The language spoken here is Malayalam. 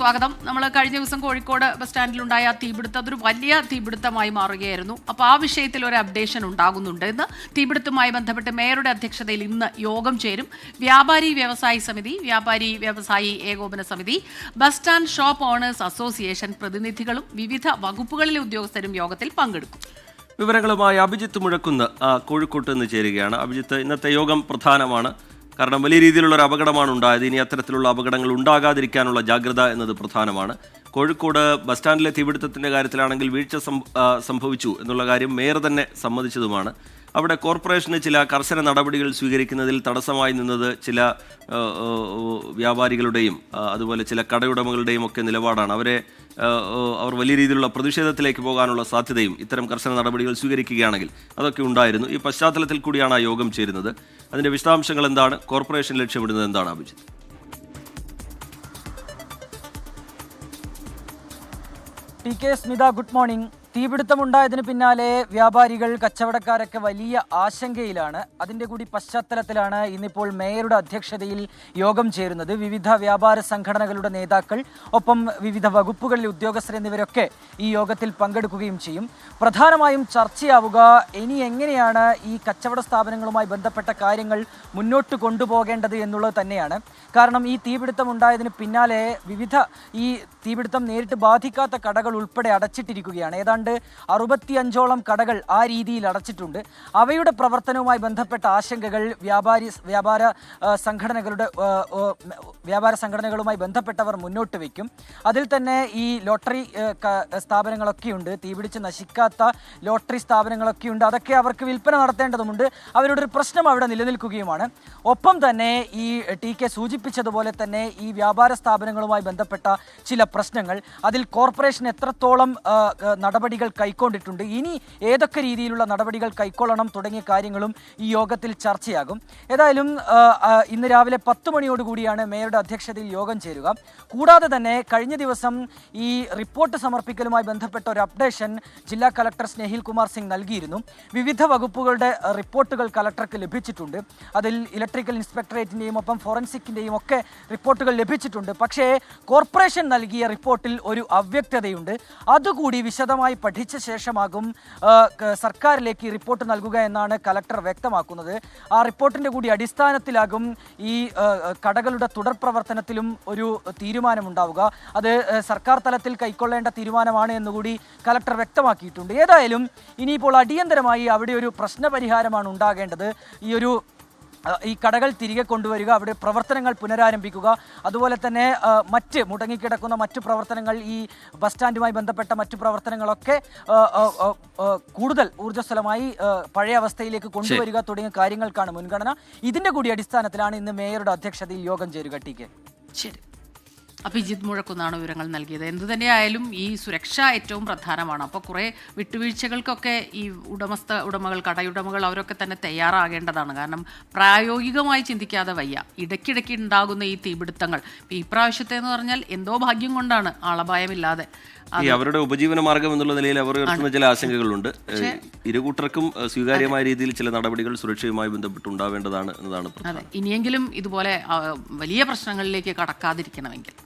സ്വാഗതം. നമ്മൾ കഴിഞ്ഞ ദിവസം കോഴിക്കോട് ബസ് സ്റ്റാൻഡിലുണ്ടായ തീപിടുത്തം അതൊരു വലിയ തീപിടുത്തമായി മാറുകയായിരുന്നു. അപ്പോൾ ആ വിഷയത്തിൽ ഒരു അപ്ഡേഷൻ ഉണ്ടാകുന്നുണ്ട്. ഇന്ന് തീപിടുത്തവുമായി ബന്ധപ്പെട്ട് മേയറുടെ അധ്യക്ഷതയിൽ ഇന്ന് യോഗം ചേരും. വ്യാപാരി വ്യവസായി സമിതി, വ്യാപാരി വ്യവസായി ഏകോപന സമിതി, bus stand shop owners association പ്രതിനിധികളും വിവിധ വകുപ്പുകളിലെ ഉദ്യോഗസ്ഥരും യോഗത്തിൽ പങ്കെടുക്കും. വിവരങ്ങളുമായി അഭിജിത്ത് മുഴക്കുന്ന് കോഴിക്കോട്ട് നിന്ന് ചേരുകയാണ്. അഭിജിത്ത്, ഇന്നത്തെ യോഗം പ്രധാനമാണ്. കാരണം വലിയ രീതിയിലുള്ള ഒരു അപകടമാണ് ഉണ്ടായത്. ഇനി അത്തരത്തിലുള്ള അപകടങ്ങൾ ഉണ്ടാകാതിരിക്കാനുള്ള ജാഗ്രത എന്നത് പ്രധാനമാണ്. കോഴിക്കോട് ബസ് സ്റ്റാൻഡിലെ തീപിടുത്തത്തിൻ്റെ കാര്യത്തിലാണെങ്കിൽ വീഴ്ച സംഭവിച്ചു എന്നുള്ള കാര്യം മേയർ തന്നെ സമ്മതിച്ചതുമാണ്. അവിടെ കോർപ്പറേഷന് ചില കർശന നടപടികൾ സ്വീകരിക്കുന്നതിൽ തടസ്സമായി നിന്നത് ചില വ്യാപാരികളുടെയും അതുപോലെ ചില കടയുടമകളുടെയും ഒക്കെ നിലപാടാണ്. അവർ വലിയ രീതിയിലുള്ള പ്രതിഷേധത്തിലേക്ക് പോകാനുള്ള സാധ്യതയും ഇത്തരം കർശന നടപടികൾ സ്വീകരിക്കുകയാണെങ്കിൽ അതൊക്കെ ഉണ്ടായിരുന്നു. ഈ പശ്ചാത്തലത്തിൽ കൂടിയാണ് ആ യോഗം ചേരുന്നത്. അതിൻ്റെ വിശദാംശങ്ങൾ എന്താണ്? കോർപ്പറേഷൻ ലക്ഷ്യമിടുന്നത് എന്താണ്, Abhijith? T K Smitha, good morning. തീപിടുത്തമുണ്ടായതിന് പിന്നാലെ വ്യാപാരികൾ, കച്ചവടക്കാരൊക്കെ വലിയ ആശങ്കയിലാണ്. അതിൻ്റെ കൂടി പശ്ചാത്തലത്തിലാണ് ഇന്നിപ്പോൾ മേയറുടെ അധ്യക്ഷതയിൽ യോഗം ചേരുന്നത്. വിവിധ വ്യാപാര സംഘടനകളുടെ നേതാക്കൾ, ഒപ്പം വിവിധ വകുപ്പുകളിലെ ഉദ്യോഗസ്ഥർ എന്നിവരൊക്കെ ഈ യോഗത്തിൽ പങ്കെടുക്കുകയും ചെയ്യും. പ്രധാനമായും ചർച്ചയാവുക ഇനി എങ്ങനെയാണ് ഈ കച്ചവട സ്ഥാപനങ്ങളുമായി ബന്ധപ്പെട്ട കാര്യങ്ങൾ മുന്നോട്ട് കൊണ്ടുപോകേണ്ടത് എന്നുള്ളത് തന്നെയാണ്. കാരണം ഈ തീപിടുത്തം ഉണ്ടായതിന് പിന്നാലെ ഈ തീപിടുത്തം നേരിട്ട് ബാധിക്കാത്ത കടകൾ ഉൾപ്പെടെ അടച്ചിട്ടിരിക്കുകയാണ്. ഏതാണ്ട് 65ഓളം കടകൾ ആ രീതിയിൽ അടച്ചിട്ടുണ്ട്. അവയുടെ പ്രവർത്തനവുമായി ബന്ധപ്പെട്ട ആശങ്കകൾ വ്യാപാര സംഘടനകളുമായി ബന്ധപ്പെട്ടവർ മുന്നോട്ട് വയ്ക്കും. അതിൽ തന്നെ ഈ ലോട്ടറി സ്ഥാപനങ്ങളൊക്കെയുണ്ട്, തീപിടിച്ച് നശിക്കാത്ത ലോട്ടറി സ്ഥാപനങ്ങളൊക്കെയുണ്ട്. അതൊക്കെ അവർക്ക് വിൽപ്പന നടത്തേണ്ടതുണ്ട്. അവരുടെ ഒരു പ്രശ്നം അവിടെ നിലനിൽക്കുകയുമാണ്. ഒപ്പം തന്നെ ഈ ടി കെ സൂചിപ്പിച്ചതുപോലെ തന്നെ ഈ വ്യാപാര സ്ഥാപനങ്ങളുമായി ബന്ധപ്പെട്ട ചില പ്രശ്നങ്ങൾ, അതിൽ കോർപ്പറേഷൻ എത്രത്തോളം നടപടികൾ കൈക്കൊണ്ടിട്ടുണ്ട്, ഇനി ഏതൊക്കെ രീതിയിലുള്ള നടപടികൾ കൈക്കൊള്ളണം തുടങ്ങിയ കാര്യങ്ങളും ഈ യോഗത്തിൽ ചർച്ചയാകും. ഏതായാലും ഇന്ന് രാവിലെ 10 മണിയോടുകൂടിയാണ് മേയറുടെ അധ്യക്ഷതയിൽ യോഗം ചേരുക. കൂടാതെ തന്നെ കഴിഞ്ഞ ദിവസം ഈ റിപ്പോർട്ട് സമർപ്പിക്കലുമായി ബന്ധപ്പെട്ട ഒരു അപ്ഡേഷൻ ജില്ലാ കളക്ടർ സ്നേഹിൽ കുമാർ സിംഗ് നൽകിയിരുന്നു. വിവിധ വകുപ്പുകളുടെ റിപ്പോർട്ടുകൾ കളക്ടർക്ക് ലഭിച്ചിട്ടുണ്ട്. അതിൽ ഇലക്ട്രിക്കൽ ഇൻസ്പെക്ടറേറ്റിൻ്റെയും ഒപ്പം ഫോറൻസിക്കിൻ്റെയും ഒക്കെ റിപ്പോർട്ടുകൾ ലഭിച്ചിട്ടുണ്ട്. പക്ഷേ കോർപ്പറേഷൻ നൽകിയ റിപ്പോർട്ടിൽ ഒരു അവ്യക്തതയുണ്ട്. അതുകൂടി വിശദമായി പഠിച്ച ശേഷമാകും സർക്കാരിലേക്ക് റിപ്പോർട്ട് നൽകുക എന്നാണ് കളക്ടർ വ്യക്തമാക്കുന്നത്. ആ റിപ്പോർട്ടിൻ്റെ കൂടി അടിസ്ഥാനത്തിലാകും ഈ കടകളുടെ തുടർ പ്രവർത്തനത്തിലും ഒരു തീരുമാനമുണ്ടാവുക. അത് സർക്കാർ തലത്തിൽ കൈക്കൊള്ളേണ്ട തീരുമാനമാണ് എന്നുകൂടി കളക്ടർ വ്യക്തമാക്കിയിട്ടുണ്ട്. ഏതായാലും ഇനിയിപ്പോൾ അടിയന്തരമായി അവിടെ ഒരു പ്രശ്നപരിഹാരമാണ് ഉണ്ടാകേണ്ടത്. ഈ കടകൾ തിരികെ കൊണ്ടുവരിക, അവിടെ പ്രവർത്തനങ്ങൾ പുനരാരംഭിക്കുക, അതുപോലെ തന്നെ മുടങ്ങിക്കിടക്കുന്ന മറ്റു പ്രവർത്തനങ്ങൾ, ഈ ബസ് സ്റ്റാൻഡുമായി ബന്ധപ്പെട്ട മറ്റു പ്രവർത്തനങ്ങളൊക്കെ കൂടുതൽ ഊർജ്ജസ്വലമായി പഴയ അവസ്ഥയിലേക്ക് കൊണ്ടുവരിക തുടങ്ങിയ കാര്യങ്ങൾക്കാണ് മുൻഗണന. ഇതിൻ്റെ കൂടി അടിസ്ഥാനത്തിലാണ് ഇന്ന് മേയറുടെ അധ്യക്ഷതയിൽ യോഗം ചേരുക. ടി കെ ശരി. അഭിജിത്ത് മുഴക്കുന്നാണ് വിവരങ്ങൾ നൽകിയത്. എന്തു തന്നെയായാലും ഈ സുരക്ഷ ഏറ്റവും പ്രധാനമാണ്. അപ്പോൾ കുറേ വിട്ടുവീഴ്ചകൾക്കൊക്കെ ഈ ഉടമകൾ, കടയുടമകൾ അവരൊക്കെ തന്നെ തയ്യാറാകേണ്ടതാണ്. കാരണം പ്രായോഗികമായി ചിന്തിക്കാതെ വയ്യ. ഇടയ്ക്കിടയ്ക്ക് ഉണ്ടാകുന്ന ഈ തീപിടുത്തങ്ങൾ, ഈ പ്രാവശ്യത്തെ എന്ന് പറഞ്ഞാൽ എന്തോ ഭാഗ്യം കൊണ്ടാണ് ആളപായമില്ലാതെ. അവരുടെ ഉപജീവന മാർഗം എന്നുള്ള നിലയിൽ അവർ ഉയർത്തുന്ന ചില ആശങ്കകളുണ്ട്. ഇരുകൂട്ടർക്കും സ്വീകാര്യമായ രീതിയിൽ ചില നടപടികൾ സുരക്ഷയുമായി ബന്ധപ്പെട്ട് ഉണ്ടാവേണ്ടതാണ് എന്നതാണ്. ഇനിയെങ്കിലും ഇതുപോലെ വലിയ പ്രശ്നങ്ങളിലേക്ക് കടക്കാതിരിക്കണമെങ്കിൽ